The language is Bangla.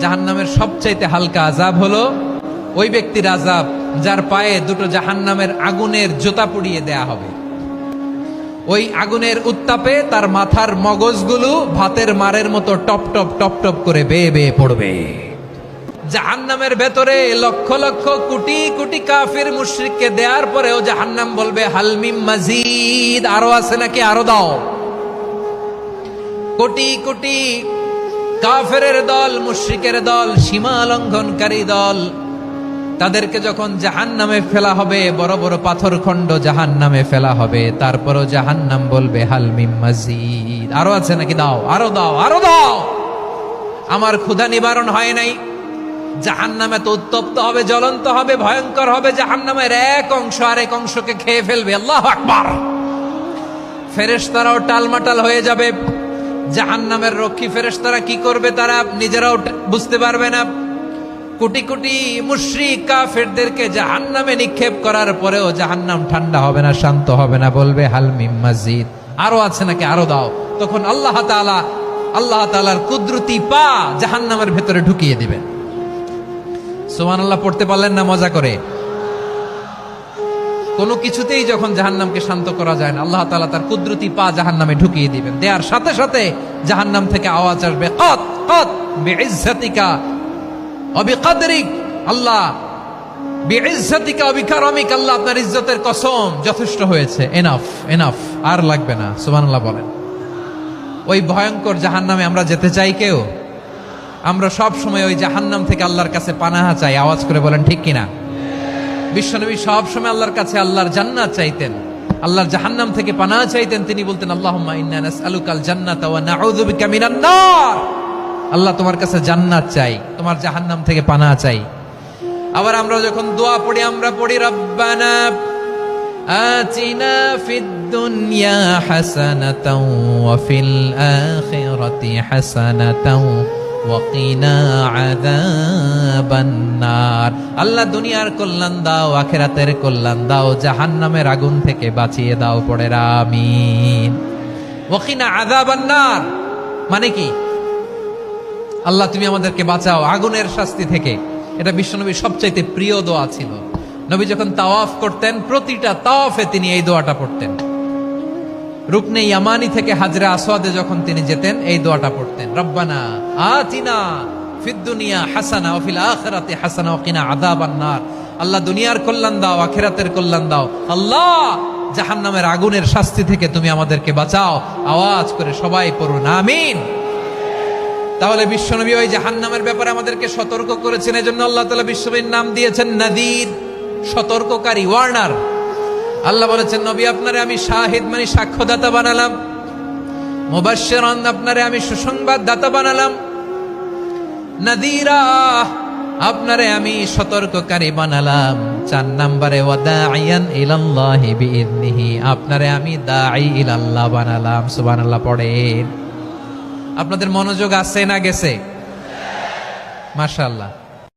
জাহান্নামের সবচাইতে হালকা আযাব হলো ওই ব্যক্তির আযাব যার পায়ে দুটো জাহান্নামের আগুনের জুতা পুড়িয়ে দেয়া হবে। ওই আগুনের উত্তাপে তার মাথার মগজগুলো ভাতের মারের মতো টপ টপ টপ টপ করে বেয়ে বেয়ে পড়বে। জাহান্নামের ভেতরে লক্ষ লক্ষ কোটি কোটি কাফির মুশরিককে দেওয়ার পরেও জাহান্নাম বলবে হাল মিম মাজিদ, আরো আছে নাকি, আরো দাও। কোটি কোটি কাফেরের দল, মুশরিকের দল, সীমা লঙ্ঘনকারী দল, তাদেরকে যখন জাহান্নামে ফেলা হবে, বড় বড় পাথর খণ্ড জাহান্নামে ফেলা হবে, তারপরও জাহান্নাম বলবে হাল মিম মাজিদ, আরো আছে নাকি, দাও, আরো দাও, আরো দাও। আমার ক্ষুধা নিবারণ হয় নাই। জাহান্নামে তো উত্তপ্ত হবে, জ্বলন্ত হবে, ভয়ঙ্কর হবে। জাহান্নামের এক অংশ আরেক অংশকে খেয়ে ফেলবে। আল্লাহু আকবার। ফেরেশতারাও টালমাটাল হয়ে যাবে। জাহান্নামের রক্ষী ফেরেশতারা কি করবে তারা নিজেরাও বুঝতে পারবে না। কোটি কোটি মুশরিক কাফেরদেরকে জাহান্নামে নিক্ষেপ করার পরেও জাহান্নাম ঠান্ডা হবে না, শান্ত হবে না, বলবে হাল মিম মাজিদ, আরো আছে নাকি, আরো দাও। তখন আল্লাহ তাআলার কুদরতি পা জাহান্নামের ভেতরে ঢুকিয়ে দিবেন। সুবহানাল্লাহ পড়তে পারলেন না মজা করে? কোনো কিছুতেই যখন জাহান্নামকে শান্ত করা যায় না, আল্লাহ তাআলা তার কুদরতি পা জাহান্নামে ঢুকিয়ে দিবেন। দেয়ার সাথে সাথে জাহান্নাম থেকে আওয়াজ আসবে, কত কত বিইজ্জাতিকা ওয়া বিকদরিক, আল্লাহ বিইজ্জাতিকা ওয়া বিকারামিক, আল্লাহ আপনার ইজ্জতের কসম, যথেষ্ট হয়েছে, এনাফ এনাফ, আর লাগবে না। সুবহানাল্লাহ বলেন। ওই ভয়ঙ্কর জাহান্নামে আমরা যেতে চাই কেউ? আমরা সব সময় ওই জাহান্নাম থেকে আল্লাহর কাছে পানাহা চাই। আওয়াজ করে বলেন ঠিক কিনা? বিশ্বনবী সব সময় আল্লাহর কাছে আল্লাহর জান্নাত চাইতেন, আল্লাহর জাহান্নাম থেকে পানাহা চাইতেন। তিনি বলতেন আল্লাহুম্মা ইন্না নাসআলুকাল জান্নাতা ওয়া নাউযু বিকা মিনান নার। আল্লাহ তোমার কাছে জান্নাত চাই, তোমার জাহান্নাম থেকে পানাহা চাই। আবার আমরা যখন দোয়া পড়ি, আমরা পড়ি রব্বানা আতিনা ফিদ দুনিয়া হাসানাতাও ওয়া ফিল আখিরাতি হাসানাতাও ওয়াকিনা আযাবান নার। আল্লাহ দুনিয়ার কল্যাণ দাও, আখিরাতের কল্যাণ দাও, জাহান্নামের আগুন থেকে বাঁচিয়ে দাও। পড়ে আমিন। ওয়াকিনা আযাবান নার মানে কি? আল্লাহ তুমি আমাদেরকে বাঁচাও আগুনের শাস্তি থেকে। এটা বিশ্বনবীর সবচাইতে প্রিয় দোয়া ছিল। নবী যখন তাওয়াফ করতেন, প্রতিটা তাওয়াফে তিনি এই দোয়াটা পড়তেন। রুকনে ইয়ামানি থেকে হাজরে আসওয়াদে যখন তিনি যেতেন, এই দোয়াটা পড়তেন, রব্বানা আতিনা ফিদ দুনিয়া হাসানা ওয়া ফিল আখিরাতি হাসানা ওয়া কিনা আযাবান নার। আল্লাহ দুনিয়ার কল্যাণ দাও, আখিরাতের কল্যাণ দাও। আল্লাহ জাহান্নামের আগুনের শাস্তি থেকে তুমি আমাদেরকে বাঁচাও। আওয়াজ করে সবাই পড়ুন আমিন। তাহলে বিশ্বনবী ওই জাহান্নামের ব্যাপারে আমাদেরকে সতর্ক করেছেন। এজন্য আল্লাহ তাআলা বিশ্বনবীর নাম দিয়েছেন নাযীর, সতর্ককারী, ওয়ার্নার। আল্লাহ বলেছেন নবী আপনারে আমি শাহিদ মানে সাক্ষ্যদাতা বানালাম, মুবাশশিরান আপনারে আমি সুসংবাদ দাতা বানালাম, নাযীরা আপনারে আমি সতর্ককারী বানালাম। 4 নম্বরে ওয়া দাঈয়ান ইলাল্লাহি বিইذনিহি, আপনারে আমি দাঈ ইলাল্লাহ বানালাম। সুবহানাল্লাহ পড়েন। আপনাদের মনোযোগ আছে না গেছে? মাশাআল্লাহ।